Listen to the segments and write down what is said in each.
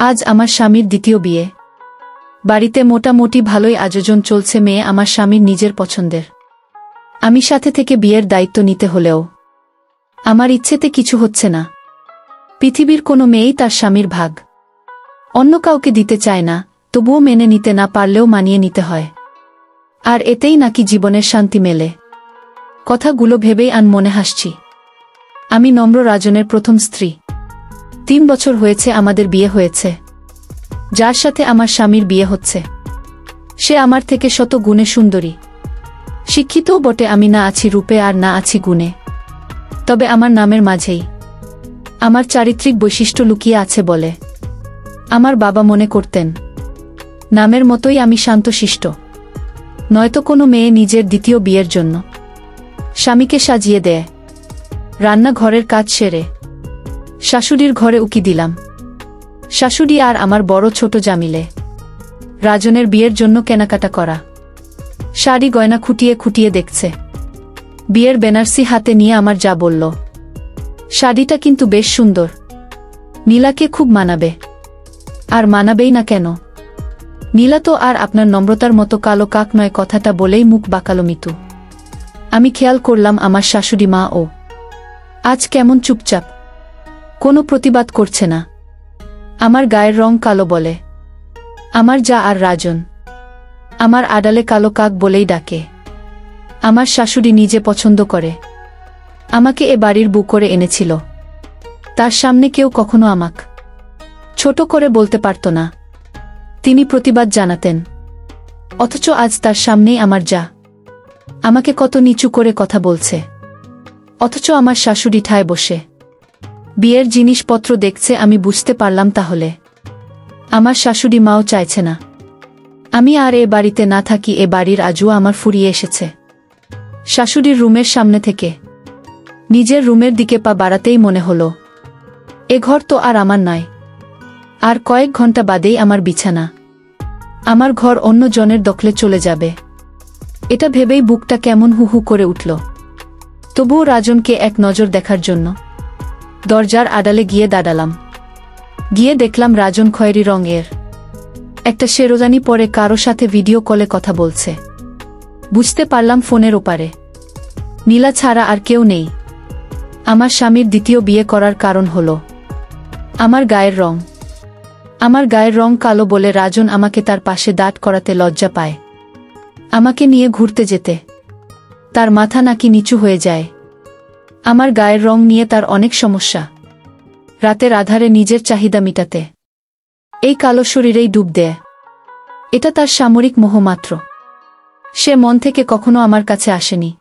আজ আমার স্বামীর দ্বিতীয় বিয়ে। বাড়িতে মোটামুটি ভালোই আয়োজন চলছে। মেয়ে আমার স্বামীর নিজের পছন্দের। আমি সাথে থেকে বিয়ের দায়িত্ব নিতে হলেও আমার ইচ্ছেতে কিছু হচ্ছে না। পৃথিবীর কোনো মেয়েই তার স্বামীর ভাগ অন্য কাউকে দিতে চায় না, তবুও মেনে নিতে না পারলেও মানিয়ে নিতে হয়। আর এতেই নাকি জীবনের শান্তি মেলে। কথাগুলো ভেবেই মনে হাসছি। আমি নম্র রাজনের প্রথম স্ত্রী। 3 বছর হয়েছে আমাদের বিয়ে হয়েছে। যার সাথে আমার স্বামীর বিয়ে হচ্ছে সে আমার থেকে শত গুণে সুন্দরী, শিক্ষিতও বটে। আমি না আছি রূপে আর না আছি গুণে, তবে আমার নামের মাঝেই আমার চারিত্রিক বৈশিষ্ট্য লুকিয়ে আছে বলে আমার বাবা মনে করতেন। নামের মতোই আমি শান্তশিষ্ট। নয়তো কোনো মেয়ে নিজের দ্বিতীয় বিয়ের জন্য স্বামীকে সাজিয়ে দেয়। রান্নাঘরের কাজ সেরে শাশুড়ির ঘরে উকি দিলাম। শাশুড়ি আর আমার বড় ছোট জামিলে রাজনের বিয়ের জন্য কেনাকাটা করা শাড়ি গয়না খুঁটিয়ে খুঁটিয়ে দেখছে। বিয়ের বেনারসি হাতে নিয়ে আমার যা বলল, শাড়িটা কিন্তু বেশ সুন্দর, নীলাকে খুব মানাবে। আর মানাবেই না কেন? নীলা তো আর আপনার নম্রতার মতো কালো কাক নয়। কথাটা বলেই মুখ বাঁকালো মিতু। আমি খেয়াল করলাম আমার শাশুড়ি মা ও আজ কেমন চুপচাপ, কোনো প্রতিবাদ করছে না। আমার গায়ের রং কালো বলে আমার যা আর রাজন আমার আড়ালে কালো কাক বলেই ডাকে। আমার শাশুড়ি নিজে পছন্দ করে আমাকে এ বাড়ির বউ করে এনেছিল। তার সামনে কেউ কখনো আমাক ছোট করে বলতে পারত না। তিনি প্রতিবাদ জানাতেন, অথচ আজ তার সামনেই আমার যা আমাকে কত নিচু করে কথা বলছে। অথচ আমার শাশুড়ি ঠায় বসে বিয়ের জিনিসপত্র দেখছে। আমি বুঝতে পারলাম তাহলে আমার শাশুড়ি মাও চাইছে না আমি আর এ বাড়িতে না থাকি। এ বাড়ির আজও আমার ফুরিয়ে এসেছে। শাশুড়ির রুমের সামনে থেকে নিজের রুমের দিকে পা বাড়াতেই মনে হলো, এ ঘর তো আর আমার নয়। আর কয়েক ঘন্টা বাদেই আমার বিছানা, আমার ঘর অন্য জনের দখলে চলে যাবে। এটা ভেবেই বুকটা কেমন হু হু করে উঠল। তবুও রাজনকে এক নজর দেখার জন্য দরজার আড়ালে গিয়ে দাঁড়ালাম। গিয়ে দেখলাম রাজন খয়েরি রঙের একটা শেরওয়ানি পরে কারো সাথে ভিডিও কলে কথা বলছে। বুঝতে পারলাম ফোনের ওপারে নীলা ছাড়া আর কেউ নেই। আমার স্বামীর দ্বিতীয় বিয়ে করার কারণ হলো আমার গায়ের রং। আমার গায়ের রং কালো বলে রাজন আমাকে তার পাশে দাঁড় করাতে লজ্জা পায়। আমাকে নিয়ে ঘুরতে যেতে তার মাথা নাকি নিচু হয়ে যায়। আমার গায়ের রং নিয়ে তার অনেক সমস্যা। রাতের আধারে নিজের চাহিদা মিটাতে এই কালো শরীরেই ডুব দেয়। এটা তার সামরিক মোহ মাত্র। সে মন থেকে কখনো আমার কাছে আসেনি।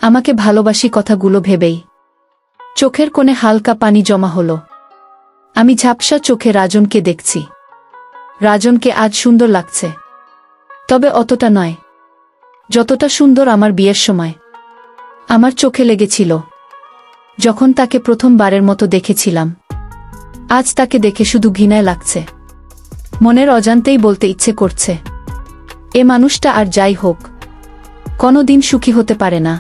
আমাকে ভালোবাসি কথাগুলো ভেবেই চোখের কোণে হালকা পানি জমা হলো। আমি ঝাপসা চোখে রাজনকে দেখছি। রাজনকে আজ সুন্দর লাগছে, তবে অতটা নয় যতটা সুন্দর আমার বিয়ের সময় আমার চোখে লেগেছিল যখন তাকে প্রথমবারের মতো দেখেছিলাম। আজ তাকে দেখে শুধু ঘৃণায় লাগছে। মনের অজান্তেই বলতে ইচ্ছে করছে, এ মানুষটা আর যাই হোক কোনোদিন সুখী হতে পারে না।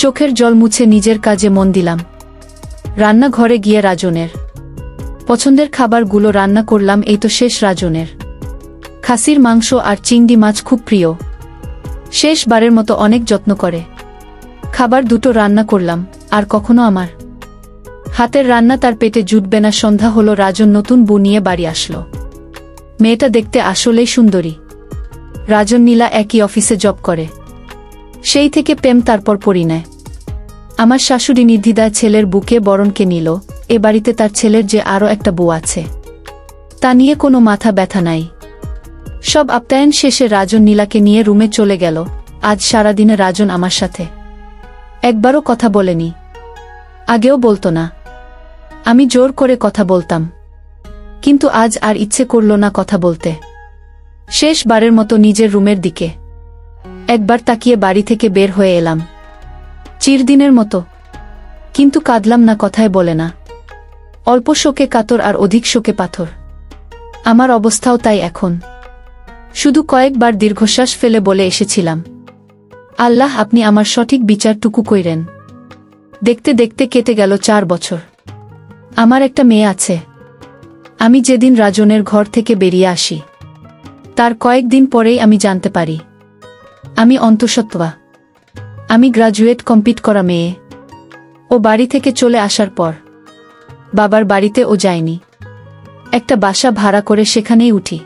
চোখের জল মুছে নিজের কাজে মন দিলাম। রান্নাঘরে গিয়ে রাজনের পছন্দের খাবারগুলো রান্না করলাম। এই তো শেষ। রাজনের খাসির মাংস আর চিংড়ি মাছ খুব প্রিয়। শেষবারের মতো অনেক যত্ন করে খাবার দুটো রান্না করলাম। আর কখনো আমার হাতের রান্না তার পেটে জুটবে না। সন্ধ্যা হলো। রাজন নতুন বউ নিয়ে বাড়ি আসলো। মেয়েটা দেখতে আসলেই সুন্দরী। রাজন নীলা একই অফিসে জব করে। সেই থেকে প্রেম, তারপর পরিণয়। আমার শাশুড়ি নির্দ্বিধায় ছেলের বুকে বরণকে নিল। এ বাড়িতে তার ছেলের যে আরও একটা বউ আছে তা নিয়ে কোনো মাথা ব্যথা নাই। সব আপ্যায়ন শেষে রাজন নীলাকে নিয়ে রুমে চলে গেল। আজ সারাদিনে রাজন আমার সাথে একবারও কথা বলেনি। আগেও বলতো না। আমি জোর করে কথা বলতাম, কিন্তু আজ আর ইচ্ছে করল না কথা বলতে। শেষবারের মতো নিজের রুমের দিকে একবার তাকিয়ে বাড়ি থেকে বের হয়ে এলাম। চিরদিনের মতো। কিন্তু কাঁদলাম না, কথায় বলে না। অল্প শোকে কাতর আর অধিক শোকে পাথর। আমার অবস্থাও তাই এখন। শুধু কয়েকবার দীর্ঘশ্বাস ফেলে বলে এসেছিলাম, আল্লাহ আপনি আমার সঠিক বিচারটুকু কইরেন। দেখতে দেখতে কেটে গেল 4 বছর। আমার একটা মেয়ে আছে। আমি যেদিন রাজনের ঘর থেকে বেরিয়ে আসি তার কয়েকদিন পরেই আমি জানতে পারি আমি অন্তঃসত্ত্বা। আমি গ্রাজুয়েট কমপ্লিট করা মেয়ে। ও বাড়ি থেকে চলে আসার পর বাবার বাড়িতে ও যায়নি। একটা বাসা ভাড়া করে সেখানেই উঠি।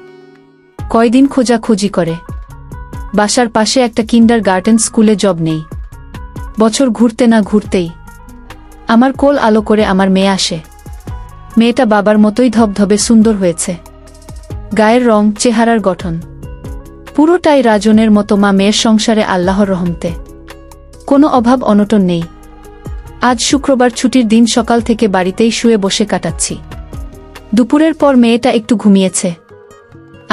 কয়দিন খোঁজাখুঁজি করে বাসার পাশে একটা কিন্ডারগার্টেন স্কুলে জব নেই। বছর ঘুরতে না ঘুরতেই আমার কোল আলো করে আমার মেয়ে আসে। মেয়েটা বাবার মতোই ধবধবে সুন্দর হয়েছে। গায়ের রং, চেহারার গঠন পুরোটাই রাজনের মতো। মা মেয়ের সংসারে আল্লাহর রহমতে কোনো অভাব অনটন নেই। আজ শুক্রবার ছুটির দিন, সকাল থেকে বাড়িতেই শুয়ে বসে কাটাচ্ছি। দুপুরের পর মেয়েটা একটু ঘুমিয়েছে।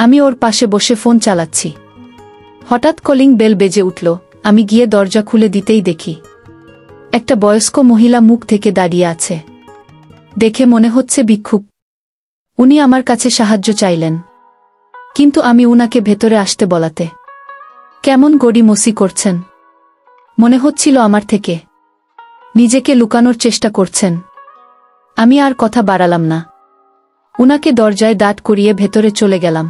আমি ওর পাশে বসে ফোন চালাচ্ছি। হঠাৎ কলিং বেল বেজে উঠল। আমি গিয়ে দরজা খুলে দিতেই দেখি একটা বয়স্ক মহিলা মুখ থেকে দাঁড়িয়ে আছে। দেখে মনে হচ্ছে ভিক্ষুক। উনি আমার কাছে সাহায্য চাইলেন, কিন্তু আমি উনাকে ভেতরে আসতে বলাতে কেমন গড়িমসি করছেন। মনে হচ্ছিল আমার থেকে নিজেকে লুকানোর চেষ্টা করছেন। আমি আর কথা বাড়ালাম না। উনাকে দরজায় দাঁড় করিয়ে ভেতরে চলে গেলাম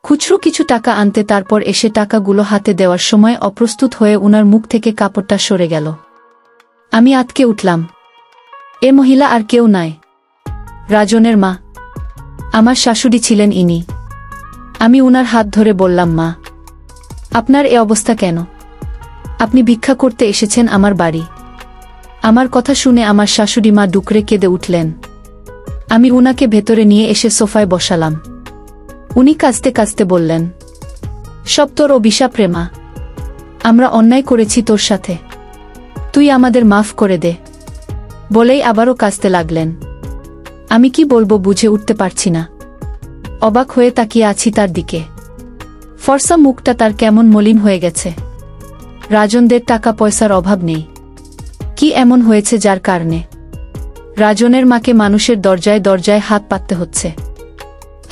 খুচরো কিছু টাকা আনতে। তারপর এসে টাকাগুলো হাতে দেওয়ার সময় অপ্রস্তুত হয়ে উনার মুখ থেকে কাপড়টা সরে গেল। আমি আটকে উঠলাম। এ মহিলা আর কেউ নয়, রাজনের মা। আমার শাশুড়ি ছিলেন ইনি। আমি উনার হাত ধরে বললাম, মা, আপনার এ অবস্থা কেন? আপনি ভিক্ষা করতে এসেছেন আমার বাড়ি। আমার কথা শুনে আমার শাশুড়ি মা ডুকরে কেঁদে উঠলেন। আমি উনাকে ভেতরে নিয়ে এসে সোফায় বসালাম। উনি কাঁদতে কাঁদতে বললেন, সব তোর অভিশাপ রে মা। আমরা অন্যায় করেছি তোর সাথে, তুই আমাদের মাফ করে দে। বলেই আবারও কাঁদতে লাগলেন। আমি কি বলবো বুঝে উঠতে পারছি না। অবাক হয়ে তাকিয়ে আছি তার দিকে। ফর্সা মুখটা তার কেমন মলিন হয়ে গেছে। রাজনদের টাকা পয়সার অভাব নেই। কি এমন হয়েছে যার কারণে রাজনের মাকে মানুষের দরজায় দরজায় হাত পাততে হচ্ছে?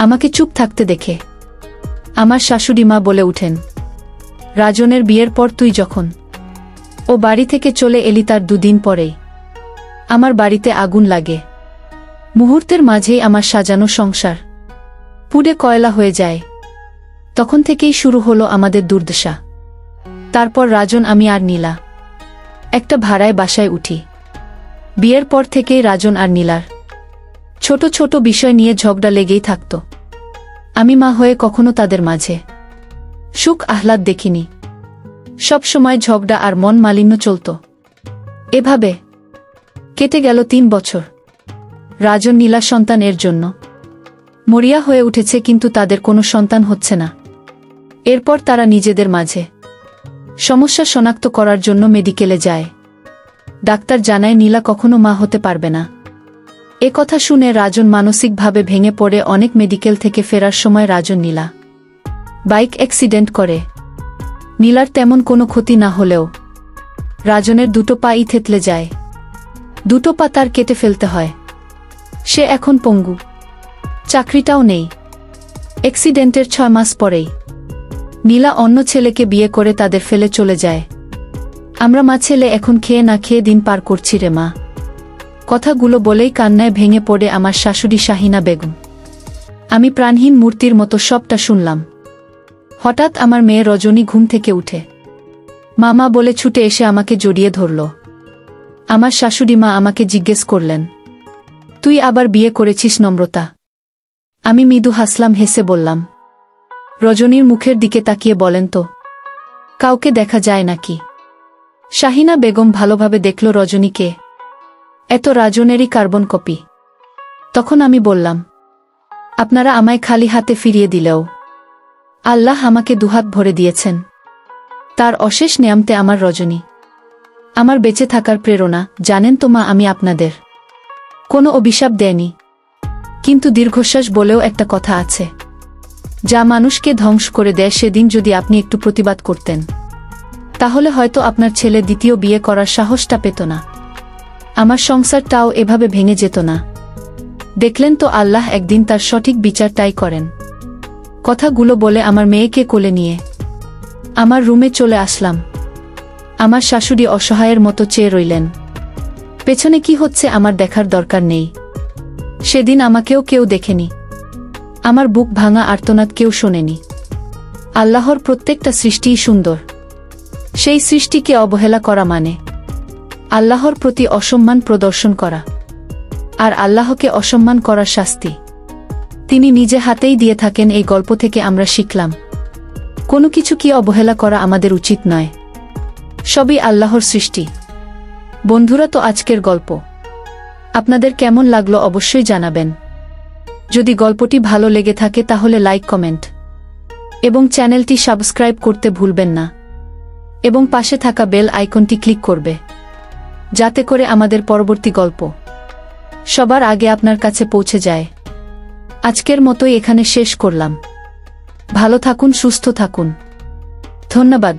আমাকে চুপ থাকতে দেখে আমার শাশুড়ি মা বলে উঠেন, রাজনের বিয়ের পর তুই যখন ও বাড়ি থেকে চলে এলি তার দুদিন পরেই আমার বাড়িতে আগুন লাগে। মুহূর্তের মাঝেই আমার সাজানো সংসার পুড়ে কয়লা হয়ে যায়। তখন থেকেই শুরু হলো আমাদের দুর্দশা। তারপর রাজন, আমি আর নীলা একটা ভাড়ায় বাসায় উঠি। বিয়ের পর থেকেই রাজন আর নীলার ছোট ছোট বিষয় নিয়ে ঝগড়া লেগেই থাকত। আমি মা হয়ে কখনো তাদের মাঝে সুখ আহ্লাদ দেখিনি। সব সময় ঝগড়া আর মন মালিন্য চলত। এভাবে কেটে গেল 3 বছর। রাজন নীলা সন্তানের জন্য মরিয়া হয়ে উঠেছে, কিন্তু তাদের কোনো সন্তান হচ্ছে না। এরপর তারা নিজেদের মাঝে সমস্যা শনাক্ত করার জন্য মেডিকেলে যায়। ডাক্তার জানায় নীলা কখনো মা হতে পারবে না। এ কথা শুনে রাজন মানসিকভাবে ভেঙে পড়ে। অনেক মেডিকেল থেকে ফেরার সময় রাজন নীলা বাইক অ্যাক্সিডেন্ট করে। নীলার তেমন কোনো ক্ষতি না হলেও রাজনের 2 পাই থেতলে যায়। 2 পা তার কেটে ফেলতে হয়। সে এখন পঙ্গু, চাকরিটাও নেই। অ্যাক্সিডেন্টের 6 মাস পরেই নীলা অন্য ছেলেকে বিয়ে করে তাদের ফেলে চলে যায়। আমরা মা ছেলে এখন খেয়ে না খেয়ে দিন পার করছি রে মা। কথাগুলো বলেই কান্নায় ভেঙে পড়ে আমার শাশুড়ি শাহিনা বেগম। আমি প্রাণহীন মূর্তির মতো সবটা শুনলাম। হঠাৎ আমার মেয়ে রজনী ঘুম থেকে উঠে মামা বলে ছুটে এসে আমাকে জড়িয়ে ধরল। আমার শাশুড়ি মা আমাকে জিজ্ঞেস করলেন, তুই আবার বিয়ে করেছিস নম্রতা? আমি মৃদু হাসলাম, হেসে বললাম, রজনীর মুখের দিকে তাকিয়ে বলেন তো, কাউকে দেখা যায় নাকি? শাহিনা বেগম ভালোভাবে দেখল রজনীকে। এত রাজনেরই কার্বন কপি। তখন আমি বললাম, আপনারা আমায় খালি হাতে ফিরিয়ে দিলেও আল্লাহ আমাকে দুহাত ভরে দিয়েছেন। তার অশেষ নেয়ামতে আমার রজনী আমার বেঁচে থাকার প্রেরণা। জানেন তো মা, আমি আপনাদের কোনো অভিশাপ দেয়নি, কিন্তু দীর্ঘশ্বাস বলেও একটা কথা আছে যা মানুষকে ধ্বংস করে দেয়। সেদিন যদি আপনি একটু প্রতিবাদ করতেন, তাহলে হয়তো আপনার ছেলে দ্বিতীয় বিয়ে করার সাহসটা পেত না। আমার সংসারটাও এভাবে ভেঙে যেত না। দেখলেন তো, আল্লাহ একদিন তার সঠিক বিচারটাই করেন। কথাগুলো বলে আমার মেয়েকে কোলে নিয়ে আমার রুমে চলে আসলাম। আমার শাশুড়ি অসহায়ের মতো চেয়ে রইলেন। পেছনে কি হচ্ছে আমার দেখার দরকার নেই। সেদিন আমাকেও কেউ দেখেনি, আমার বুক ভাঙা আর্তনাদ কেউ শোনেনি। আল্লাহর প্রত্যেকটা সৃষ্টিই সুন্দর। সেই সৃষ্টিকে অবহেলা করা মানে আল্লাহর প্রতি অসম্মান প্রদর্শন করা, আর আল্লাহকে অসম্মান করার শাস্তি তিনি নিজে হাতেই দিয়ে থাকেন। এই গল্প থেকে আমরা শিখলাম, কোনো কিছু কি অবহেলা করা আমাদের উচিত নয়, সবই আল্লাহর সৃষ্টি। বন্ধুরা, তো আজকের গল্প আপনাদের কেমন লাগলো অবশ্যই জানাবেন। যদি গল্পটি ভালো লেগে থাকে তাহলে লাইক, কমেন্ট এবং চ্যানেলটি সাবস্ক্রাইব করতে ভুলবেন না, এবং পাশে থাকা বেল আইকনটি ক্লিক করবে যাতে করে আমাদের পরবর্তী গল্প সবার আগে আপনার কাছে পৌঁছে যায়। আজকের মতোই এখানে শেষ করলাম। ভালো থাকুন, সুস্থ থাকুন। ধন্যবাদ।